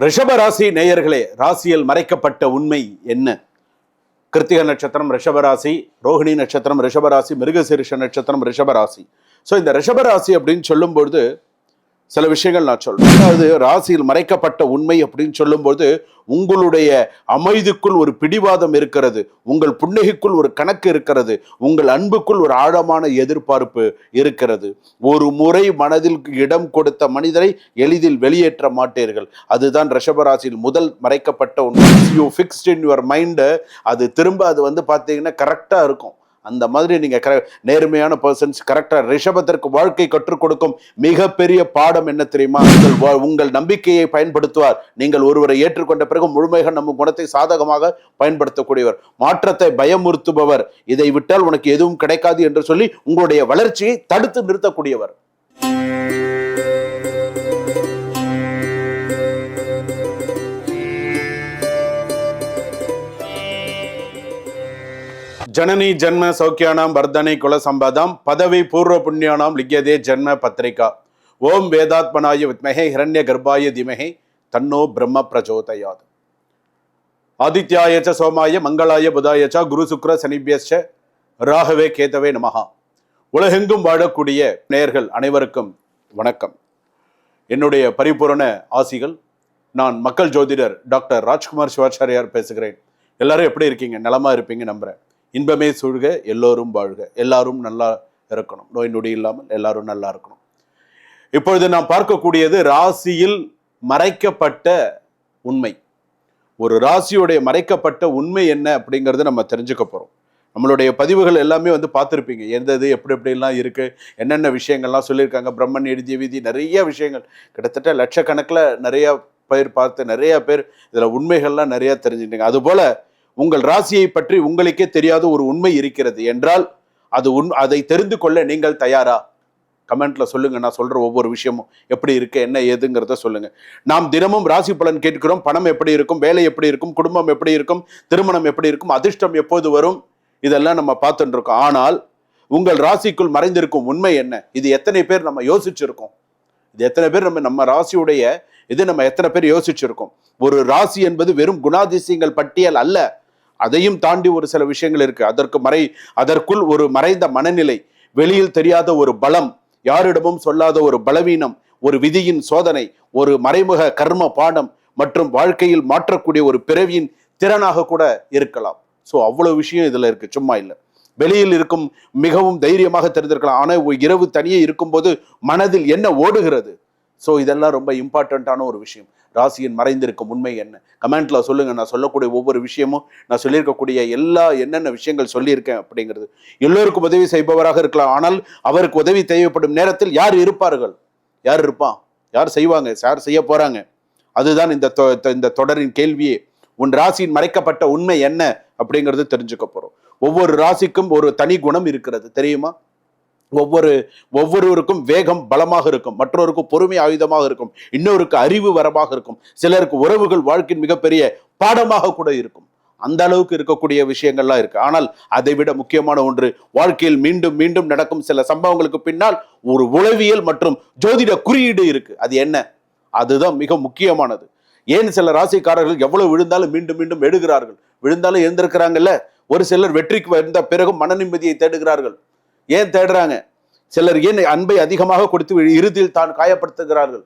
ரிஷப ராசி நேயர்களே, ராசியில் மறைக்கப்பட்ட உண்மை என்ன? கிருத்திக நட்சத்திரம் ரிஷபராசி, ரோஹிணி நட்சத்திரம் ரிஷபராசி, மிருகசீரிஷ நட்சத்திரம் ரிஷபராசி. ஸோ இந்த ரிஷபராசி அப்படின்னு சொல்லும்பொழுது சில விஷயங்கள் நான் சொல்றேன். அதாவது ராசியில் மறைக்கப்பட்ட உண்மை அப்படின்னு சொல்லும்போது உங்களுடைய அமைதிக்குள் ஒரு பிடிவாதம் இருக்கிறது, உங்கள் புன்னகைக்குள் ஒரு கணக்கு இருக்கிறது, உங்கள் அன்புக்குள் ஒரு ஆழமான எதிர்பார்ப்பு இருக்கிறது. ஒரு முறை மனதில் இடம் கொடுத்த மனிதரை எளிதில் வெளியேற்ற மாட்டீர்கள். அதுதான் ரிஷபராசியில் முதல் மறைக்கப்பட்ட உண்மை. You fixed in your mind. அது திரும்ப அது பார்த்தீங்கன்னா கரெக்டாக இருக்கும். அந்த மாதிரி நீங்க நேர்மையான பர்சன்ஸ் கரெக்டா. ரிஷபத்திற்கு வாழ்க்கை கற்றுக் கொடுக்கும் மிகப்பெரிய பாடம் என்ன தெரியுமா? உங்கள் நம்பிக்கையை பயன்படுத்துவார். நீங்கள் ஒருவரை ஏற்றுக்கொண்ட பிறகு முழுமையாக நம்ம குணத்தை சாதகமாக பயன்படுத்தக்கூடியவர், மாற்றத்தை பயமுறுத்துபவர், இதை விட்டால் உனக்கு எதுவும் கிடைக்காது என்று சொல்லி உங்களுடைய வளர்ச்சியை தடுத்து நிறுத்தக்கூடியவர். ஜனனி ஜன்ம சௌக்கியானாம் வர்தனை குல சம்பதாம் பதவி பூர்வ புண்ணியானாம் லிக்யதே ஜன்ம பத்ரிகா. ஓம் வேதாத்மனாய வித்மஹே ஹிரண்ய கர்ப்பாய திமஹே தன்னோ பிரம்ம பிரச்சோதயாத். ஆதித்யாயச்ச சோமாய மங்களாய புதாயச்ச குரு சுக்ர சனிபியச்ச ராகவே கேதவே நமஹா. உலகெங்கும் வாழக்கூடிய நேயர்கள் அனைவருக்கும் வணக்கம். என்னுடைய பரிபூரண ஆசிகள். நான் மக்கள் ஜோதிடர் டாக்டர் ராஜ்குமார் சிவாச்சாரியார் பேசுகிறேன். எல்லாரும் எப்படி இருக்கீங்க? நலமா இருப்பீங்க நம்புறேன். இன்பமே சூழ்க, எல்லோரும் வாழ்க, எல்லாரும் நல்லா இருக்கணும், நோய் நொடி இல்லாமல் எல்லாரும் நல்லா இருக்கணும். இப்பொழுது நாம் பார்க்கக்கூடியது ராசியில் மறைக்கப்பட்ட உண்மை. ஒரு ராசியுடைய மறைக்கப்பட்ட உண்மை என்ன அப்படிங்கிறது நம்ம தெரிஞ்சுக்க போறோம். நம்மளுடைய பதிவுகள் எல்லாமே பார்த்துருப்பீங்க, எந்தது எப்படி எப்படிலாம் இருக்கு, என்னென்ன விஷயங்கள்லாம் சொல்லியிருக்காங்க. பிரம்மன் எழுதிய விதி, நிறைய விஷயங்கள், கிட்டத்தட்ட லட்சக்கணக்கில் நிறைய பேர் பார்த்து, நிறைய பேர் இதுல உண்மைகள்லாம் நிறைய தெரிஞ்சுட்டீங்க. அதுபோல உங்கள் ராசியை பற்றி உங்களுக்கே தெரியாத ஒரு உண்மை இருக்கிறது என்றால் அதை தெரிந்து கொள்ள நீங்கள் தயாரா? கமெண்ட்ல சொல்லுங்க. நான் சொல்ற ஒவ்வொரு விஷயமும் எப்படி இருக்கு, என்ன ஏதுங்கிறத சொல்லுங்க. நாம் தினமும் ராசி பலன் கேட்கிறோம். பணம் எப்படி இருக்கும், வேலை எப்படி இருக்கும், குடும்பம் எப்படி இருக்கும், திருமணம் எப்படி இருக்கும், அதிர்ஷ்டம் எப்போது வரும், இதெல்லாம் நம்ம பார்த்துட்டு இருக்கோம். ஆனால் உங்கள் ராசிக்குள் மறைந்திருக்கும் உண்மை என்ன? இது எத்தனை பேர் நம்ம யோசிச்சிருக்கோம்? இது எத்தனை பேர் நம்ம ராசியுடைய நம்ம எத்தனை பேர் யோசிச்சிருக்கோம்? ஒரு ராசி என்பது வெறும் குணாதிசயங்கள் பட்டியல் அல்ல. அதையும் தாண்டி ஒரு சில விஷயங்கள் இருக்கு. அதற்குள் ஒரு மறைந்த மனநிலை, வெளியில் தெரியாத ஒரு பலம், யாரிடமும் சொல்லாத ஒரு பலவீனம், ஒரு விதியின் சோதனை, ஒரு மறைமுக கர்ம பாடம் மற்றும் வாழ்க்கையில் மாற்றக்கூடிய ஒரு பிறவியின் திறனாக கூட இருக்கலாம். ஸோ அவ்வளவு விஷயம் இதுல இருக்கு, சும்மா இல்லை. வெளியில் இருக்கும் மிகவும் தைரியமாக தெரிந்திருக்கலாம், ஆனால் இரவு தனியே இருக்கும்போது மனதில் என்ன ஓடுகிறது? ஸோ இதெல்லாம் ரொம்ப இம்பார்ட்டண்ட்டான ஒரு விஷயம். ராசியின் மறைந்திருக்கும் உண்மை என்ன? கமெண்ட்ல சொல்லுங்க. நான் சொல்லக்கூடிய ஒவ்வொரு விஷயமும், நான் சொல்லியிருக்கக்கூடிய என்னென்ன விஷயங்கள் சொல்லியிருக்கேன் அப்படிங்கிறது. எல்லோருக்கும் உதவி செய்பவராக இருக்கலாம், ஆனால் அவருக்கு உதவி தேவைப்படும் நேரத்தில் யார் இருப்பார்கள்? யார் இருப்பான்? யார் செய்வாங்க? யார் செய்ய போறாங்க? அதுதான் இந்த தொடரின் கேள்வியே. உன் ராசியின் மறைக்கப்பட்ட உண்மை என்ன அப்படிங்கிறது தெரிஞ்சுக்க போறோம். ஒவ்வொரு ராசிக்கும் ஒரு தனி குணம் இருக்கிறது, தெரியுமா? ஒவ்வொருவருக்கும் வேகம் பலமாக இருக்கும், மற்றவருக்கு பொறுமை ஆயுதமாக இருக்கும், இன்னொருக்கு அறிவு வரமாக இருக்கும், சிலருக்கு உறவுகள் வாழ்க்கையின் மிகப்பெரிய பாடமாக கூட இருக்கும். அந்த அளவுக்கு இருக்கக்கூடிய விஷயங்கள்லாம் இருக்கு. ஆனால் அதை விட முக்கியமான ஒன்று, வாழ்க்கையில் மீண்டும் மீண்டும் நடக்கும் சில சம்பவங்களுக்கு பின்னால் ஒரு உளவியல் மற்றும் ஜோதிட குறியீடு இருக்கு. அது என்ன? அதுதான் மிக முக்கியமானது. ஏன் சில ராசிக்காரர்கள் எவ்வளவு விழுந்தாலும் மீண்டும் மீண்டும் எழுகிறார்கள்? விழுந்தாலும் எழுந்திருக்கிறாங்கல்ல. ஒரு சிலர் வெற்றிக்கு வந்த பிறகும் மன நிம்மதியை தேடுகிறார்கள். ஏன் தேடுறாங்க? சிலர் ஏன் அன்பை அதிகமாக கொடுத்து இறுதியில் தான் காயப்படுத்துகிறார்கள்?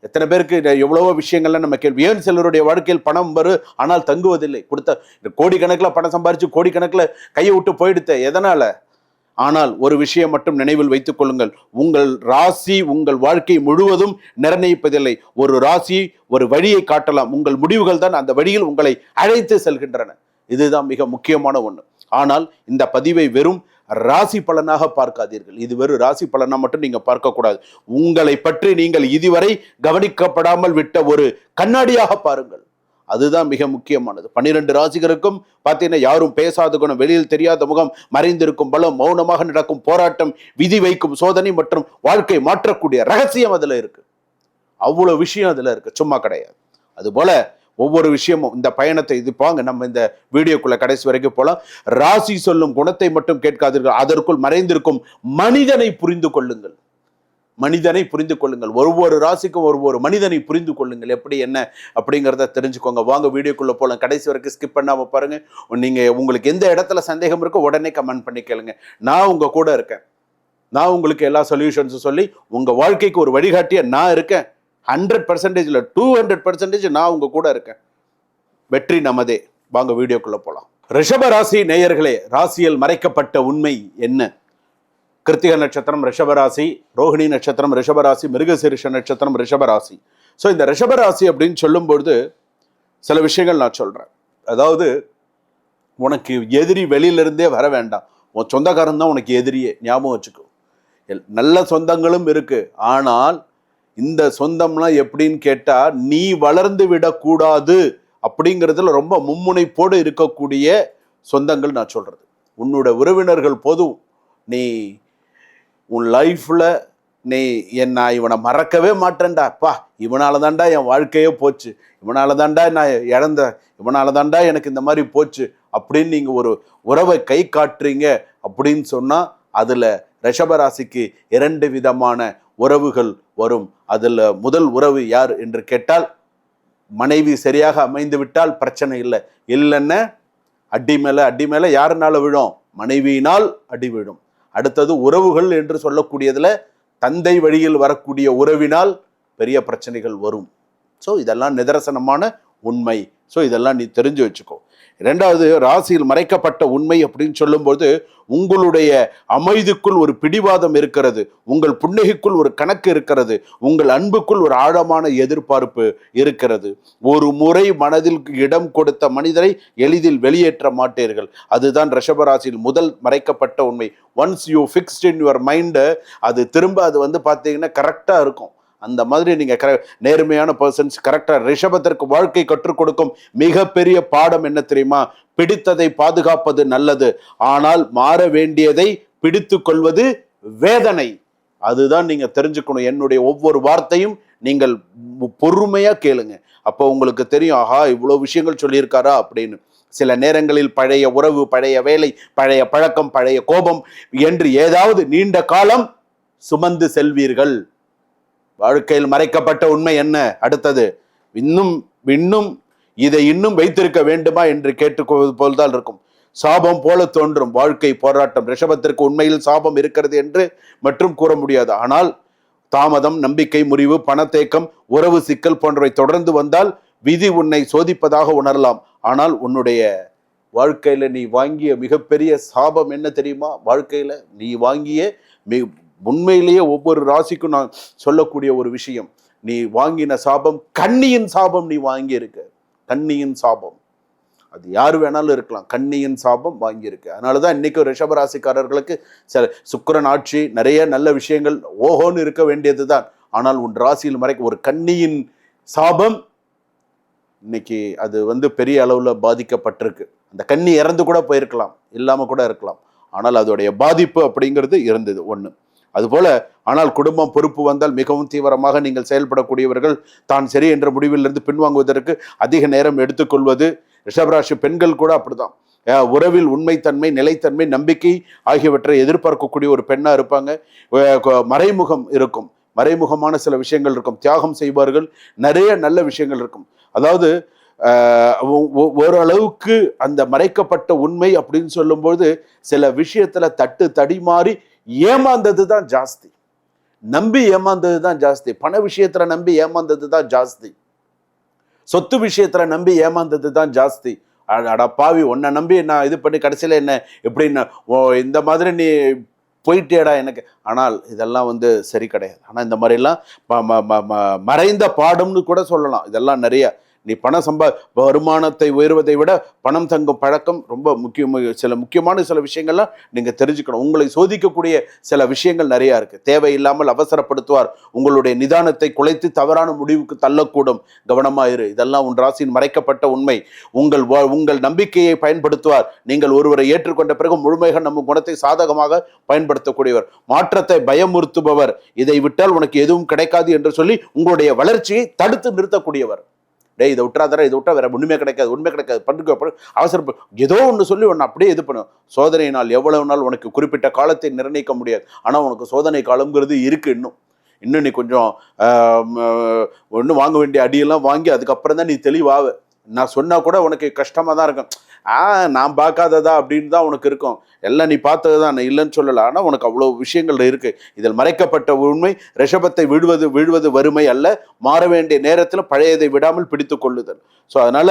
எத்தனை பேருக்கு எவ்வளவோ விஷயங்கள்லாம் நம்ம கேள்வி. ஏன் சிலருடைய வாழ்க்கையில் பணம் வரும் ஆனால் தங்குவதில்லை? கொடுத்த கோடிக்கணக்கில் பணம் சம்பாரிச்சு கோடிக்கணக்கில் கையை விட்டு போயிடுத்த, எதனால? ஆனால் ஒரு விஷயம் மட்டும் நினைவில் வைத்துக் கொள்ளுங்கள், உங்கள் ராசி உங்கள் வாழ்க்கை முழுவதும் நிர்ணயிப்பதில்லை. ஒரு ராசி ஒரு வழியை காட்டலாம், உங்கள் முடிவுகள் தான் அந்த வழியில் உங்களை அழைத்து செல்கின்றன. இதுதான் மிக முக்கியமான ஒண்ணு. ஆனால் இந்த பதிவை வெறும் ராசி பலனாக பார்க்காதீர்கள். இது வெறும் ராசி பலனா மட்டும் நீங்க பார்க்க கூடாது. உங்களை பற்றி நீங்கள் இதுவரை கவனிக்கப்படாமல் விட்ட ஒரு கண்ணாடியாக பாருங்கள். அதுதான் மிக முக்கியமானது. 12 ராசிகருக்கும் பார்த்தீங்கன்னா யாரும் பேசாத குணம், வெளியில் தெரியாத முகம், மறைந்திருக்கும் பலம், மௌனமாக நடக்கும் போராட்டம், விதி வைக்கும் சோதனை மற்றும் வாழ்க்கை மாற்றக்கூடிய ரகசியம் அதுல இருக்கு. அவ்வளவு விஷயம் அதுல இருக்கு, சும்மா கிடையாது. அதுபோல ஒவ்வொரு விஷயமும் இந்த பயணத்தை பாங்க. நம்ம இந்த வீடியோக்குள்ள கடைசி வரைக்கும் போலாம். ராசி சொல்லும் குணத்தை மட்டும் கேட்காதீர்கள், அதற்குள் மறைந்திருக்கும் மனிதனை புரிந்து கொள்ளுங்கள். மனிதனை புரிந்து கொள்ளுங்கள். ஒவ்வொரு ராசிக்கும் ஒவ்வொரு மனிதனை புரிந்து கொள்ளுங்கள். எப்படி என்ன அப்படிங்கிறத தெரிஞ்சுக்கோங்க. வாங்க வீடியோக்குள்ளே போகலாம். கடைசி வரைக்கும் ஸ்கிப் பண்ணாமல் பாருங்கள். நீங்கள் உங்களுக்கு எந்த இடத்துல சந்தேகம் இருக்கோ உடனே கமெண்ட் பண்ணி கேளுங்க. நான் உங்கள் கூட இருக்கேன். நான் உங்களுக்கு எல்லா சொல்யூஷன்ஸும் சொல்லி உங்கள் வாழ்க்கைக்கு ஒரு வழிகாட்டிய நான் இருக்கேன். 100% 200% நான் உங்கள் கூட இருக்கேன். வெற்றி நமதே. வாங்க வீடியோக்குள்ளே போகலாம். ரிஷப ராசி நேயர்களே, ராசியில் மறைக்கப்பட்ட உண்மை என்ன? கிருத்திக நட்சத்திரம் ரிஷபராசி, ரோஹிணி நட்சத்திரம் ரிஷபராசி, மிருகசீரிஷ நட்சத்திரம் ரிஷபராசி. ஸோ இந்த ரிஷபராசி அப்படின்னு சொல்லும்பொழுது சில விஷயங்கள் நான் சொல்கிறேன். அதாவது உனக்கு எதிரி வெளியிலிருந்தே வர வேண்டாம். உன் சொந்தக்காரன் தான் உனக்கு எதிரியே. ஞாபகம் வச்சுக்கோ. நல்ல சொந்தங்களும் இருக்கு. ஆனால் இந்த சொந்தம்லாம் எப்படின்னு கேட்டால், நீ வளர்ந்து விடக்கூடாது அப்படிங்கிறதுல ரொம்ப மும்முனைப்போடு இருக்கக்கூடிய சொந்தங்கள் நான் சொல்கிறது. உன்னோட உறவினர்கள் போதும். நீ உன் லைஃப்பில் நான் இவனை மறக்கவே மாட்டேன்டா, அப்பா இவனால தான்டா என் வாழ்க்கையே போச்சு, இவனால தான்டா நான் இழந்த, இவனால தான்டா எனக்கு இந்த மாதிரி போச்சு அப்படின்னு நீங்கள் ஒரு உறவை கை காட்டுறீங்க அப்படின்னு சொன்னால் அதில் ரிஷபராசிக்கு 2 விதமான உறவுகள் வரும். அதில் முதல் உறவு யார் என்று கேட்டால், மனைவி சரியாக அமைந்து விட்டால் பிரச்சனை இல்லை. இல்லைன்னா அடி மேலே யாருனால விழும்? மனைவியினால் அடி விழும். அடுத்தது உறவுகள் என்று சொல்லக்கூடியதில் தந்தை வழியில் வரக்கூடிய உறவினால் பெரிய பிரச்சனைகள் வரும். ஸோ இதெல்லாம் நிதர்சனமான உண்மை. ஸோ இதெல்லாம் நீ தெரிஞ்சு வச்சுக்கோ. 2வது, ராசியில் மறைக்கப்பட்ட உண்மை அப்படின்னு சொல்லும்போது, உங்களுடைய அமைதிக்குள் ஒரு பிடிவாதம் இருக்கிறது, உங்கள் புன்னகைக்குள் ஒரு கணக்கு இருக்கிறது, உங்கள் அன்புக்குள் ஒரு ஆழமான எதிர்பார்ப்பு இருக்கிறது. ஒரு முறை மனதில் இடம் கொடுத்த மனிதரை எளிதில் வெளியேற்ற மாட்டீர்கள். அதுதான் ரிஷபராசியில் முதல் மறைக்கப்பட்ட உண்மை. Once you fixed in your mind, அது திரும்ப அது பார்த்தீங்கன்னா கரெக்டாக இருக்கும். அந்த மாதிரி நீங்கள் நேர்மையான பர்சன்ஸ் கரெக்டாக. ரிஷபத்திற்கு வாழ்க்கை கற்றுக் கொடுக்கும் மிகப்பெரிய பாடம் என்ன தெரியுமா? பிடித்ததை பாதுகாப்பது நல்லது, ஆனால் மாற வேண்டியதை பிடித்து கொள்வது வேதனை. அதுதான் நீங்க தெரிஞ்சுக்கணும். என்னுடைய ஒவ்வொரு வார்த்தையும் நீங்கள் பொறுமையா கேளுங்க. அப்போ உங்களுக்கு தெரியும், ஆஹா இவ்வளோ விஷயங்கள் சொல்லியிருக்காரா அப்படின்னு. சில நேரங்களில் பழைய உறவு, பழைய வேலை, பழைய பழக்கம், பழைய கோபம் என்று ஏதாவது நீண்ட காலம் சுமந்து செல்வீர்கள். வாழ்க்கையில் மறைக்கப்பட்ட உண்மை என்ன? அடுத்தது, இன்னும் இதை வைத்திருக்க வேண்டுமா என்று கேட்டுக்கொள்வது போல்தான் இருக்கும். சாபம் போல தோன்றும் வாழ்க்கை போராட்டம். ரிஷபத்திற்கு உண்மையில் சாபம் இருக்கிறது என்று மற்றும் கூற முடியாது. ஆனால் தாமதம், நம்பிக்கை முறிவு, பணத்தேக்கம், உறவு சிக்கல் போன்றவை தொடர்ந்து வந்தால் விதி உன்னை சோதிப்பதாக உணரலாம். ஆனால் உன்னுடைய வாழ்க்கையில நீ வாங்கிய மிகப்பெரிய சாபம் என்ன தெரியுமா? வாழ்க்கையில நீ வாங்கிய உண்மையிலேயே ஒவ்வொரு ராசிக்கும் நான் சொல்லக்கூடிய ஒரு விஷயம், நீ வாங்கின சாபம் கன்னியின் சாபம். நீ வாங்கி இருக்க கன்னியின் சாபம். அது யார் வேணாலும் இருக்கலாம். கன்னியின் சாபம் வாங்கியிருக்கு. அதனாலதான் இன்னைக்கு ரிஷபராசிக்காரர்களுக்கு சில சுக்கிரன் ஆட்சி, நிறைய நல்ல விஷயங்கள் ஓஹோன்னு இருக்க வேண்டியதுதான். ஆனால் உன் ராசியில் மறைக்க ஒரு கன்னியின் சாபம் இன்னைக்கு அது பெரிய அளவுல பாதிக்கப்பட்டிருக்கு. அந்த கன்னி இறந்து கூட போயிருக்கலாம், இல்லாம கூட இருக்கலாம். ஆனால் அதோடைய பாதிப்பு அப்படிங்கிறது இருந்தது ஒண்ணு. அதுபோல, ஆனால் குடும்பம் பொறுப்பு வந்தால் மிகவும் தீவிரமாக நீங்கள் செயல்படக்கூடியவர்கள். தான் சரி என்ற முடிவிலிருந்து பின்வாங்குவதற்கு அதிக நேரம் எடுத்துக்கொள்வது. ரிஷபராசி பெண்கள் கூட அப்படிதான். உறவில் உண்மைத்தன்மை, நிலைத்தன்மை, நம்பிக்கை ஆகியவற்றை எதிர்பார்க்கக்கூடிய ஒரு பெண்ணா இருப்பாங்க. மறைமுகம் இருக்கும், மறைமுகமான சில விஷயங்கள் இருக்கும். தியாகம் செய்வார்கள். நிறைய நல்ல விஷயங்கள் இருக்கும். அதாவது ஓரளவுக்கு அந்த மறைக்கப்பட்ட உண்மை அப்படின்னு சொல்லும்போது சில விஷயத்துல தடிமாறி ஏமாந்தது தான் ஜாஸ்தி. நம்பி ஏமாந்தது தான் ஜாஸ்தி. பண விஷயத்துல நம்பி ஏமாந்தது தான் ஜாஸ்தி. சொத்து விஷயத்துல நம்பி ஏமாந்தது தான் ஜாஸ்தி. அட பாவி, உன்னை நம்பி நான் இது பண்ணி கடைசியில என்ன எப்படின்னா இந்த மாதிரி நீ போயிட்டேடா எனக்கு. ஆனால் இதெல்லாம் சரி கிடையாது. ஆனால் இந்த மாதிரிலாம் மறைந்த பாடம்னு கூட சொல்லலாம். இதெல்லாம் நிறைய. நீ வருமானத்தை உயர்வதை விட பணம் தங்கும் பழக்கம் ரொம்ப முக்கியமான சில விஷயங்கள்லாம் நீங்க தெரிஞ்சுக்கணும். உங்களை சோதிக்கக்கூடிய சில விஷயங்கள் நிறைய இருக்கு. தேவையில்லாமல் அவசரப்படுத்துவார். உங்களுடைய நிதானத்தை குலைத்து தவறான முடிவுக்கு தள்ளக்கூடும். கவனமாயிரு. இதெல்லாம் உன் ராசியின் மறைக்கப்பட்ட உண்மை. உங்கள் நம்பிக்கையை பயன்படுத்துவார். நீங்கள் ஒருவரை ஏற்றுக்கொண்ட பிறகு முழுமையாக நம்ம குணத்தை சாதகமாக பயன்படுத்தக்கூடியவர். மாற்றத்தை பயமுறுத்துபவர். இதை விட்டால் உனக்கு எதுவும் கிடைக்காது என்று சொல்லி உங்களுடைய வளர்ச்சியை தடுத்து நிறுத்தக்கூடியவர். இதை விட்டுறாதரா, இதை விட்டா வேற ஒண்ணுமே கிடைக்காது, உண்மை கிடைக்காது, பண்பு அவசர ஏதோ ஒன்று சொல்லி ஒன்று அப்படியே இது பண்ணும். சோதனை நாள் எவ்வளவு நாள் உனக்கு குறிப்பிட்ட காலத்தை நிர்ணயிக்க முடியாது. ஆனால் உனக்கு சோதனை காலம்ங்கிறது இருக்கு. இன்னும் நீ கொஞ்சம் ஒன்றும் வாங்க வேண்டிய அடியெல்லாம் வாங்கி அதுக்கப்புறம் தான் நீ தெளிவாக. நான் சொன்னா கூட உனக்கு கஷ்டமா தான் இருக்கும். நான் பார்க்காததா அப்படின்னு தான் உனக்கு இருக்கும். எல்லாம் நீ பார்த்தது தான், நான் இல்லைன்னு சொல்லலை. ஆனால் உனக்கு அவ்வளோ விஷயங்கள் இருக்கு. இதில் மறைக்கப்பட்ட உண்மை ரிஷபத்தை வீழ்வது வறுமை அல்ல, மாற வேண்டிய நேரத்தில் பழையதை விடாமல் பிடித்து கொள்ளுதல். ஸோ அதனால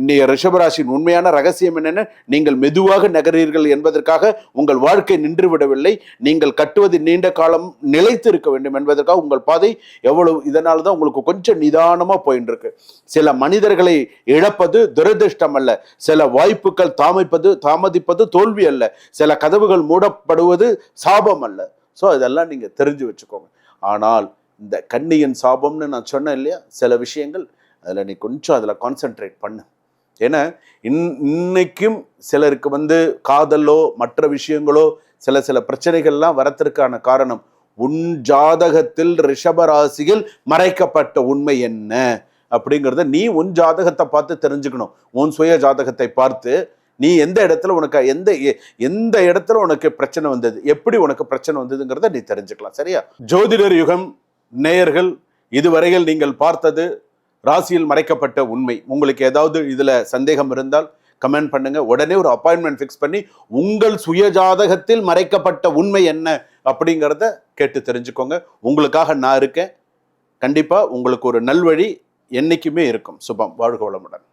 நீ ரிஷபராசியின் உண்மையான ரகசியம் என்னென்ன, நீங்கள் மெதுவாக நகரீர்கள் என்பதற்காக உங்கள் வாழ்க்கை நின்று விடவில்லை. நீங்கள் கட்டுவது நீண்ட காலம் நிலைத்து இருக்க வேண்டும் என்பதற்காக உங்கள் பாதை எவ்வளவு. இதனால தான் உங்களுக்கு கொஞ்சம் நிதானமாக போயின்னு இருக்கு. சில மனிதர்களை இழப்பது துரதிர்ஷ்டம் அல்ல, சில வாய்ப்புகள் தாமதிப்பது தோல்வி அல்ல, சில கதவுகள் மூடப்படுவது சாபம் அல்ல. ஸோ இதெல்லாம் நீங்க தெரிஞ்சு வச்சுக்கோங்க. ஆனால் இந்த கன்னியின் சாபம்னு நான் சொன்னேன் இல்லையா, சில விஷயங்கள் அதில் நீ கொஞ்சம் அதில் கான்சென்ட்ரேட் பண்ணு. ஏன்னா இன்னைக்கும் சிலருக்கு காதலோ மற்ற விஷயங்களோ சில பிரச்சனைகள்லாம் வரத்திற்கான காரணம் உன் ஜாதகத்தில் ரிஷபராசியில் மறைக்கப்பட்ட உண்மை என்ன அப்படிங்கிறத நீ உன் ஜாதகத்தை பார்த்து தெரிஞ்சுக்கணும். உன் சுய ஜாதகத்தை பார்த்து நீ எந்த இடத்துல உனக்கு எந்த இடத்துல உனக்கு பிரச்சனை வந்தது, எப்படி உனக்கு பிரச்சனை வந்ததுங்கிறத நீ தெரிஞ்சுக்கலாம். சரியா? ஜோதிடர் யுகம் நேயர்கள், இதுவரையில் நீங்கள் பார்த்தது ராசியில் மறைக்கப்பட்ட உண்மை. உங்களுக்கு ஏதாவது இதுல சந்தேகம் இருந்தால் கமெண்ட் பண்ணுங்க. உடனே ஒரு அப்பாயின்மெண்ட் ஃபிக்ஸ் பண்ணி உங்கள் சுய ஜாதகத்தில் மறைக்கப்பட்ட உண்மை என்ன அப்படிங்கிறத கேட்டு தெரிஞ்சுக்கோங்க. உங்களுக்காக நான் இருக்கேன். கண்டிப்பா உங்களுக்கு ஒரு நல்வழி என்னைக்குமே இருக்கும். சுபம். வாழ்க வளமுடன்.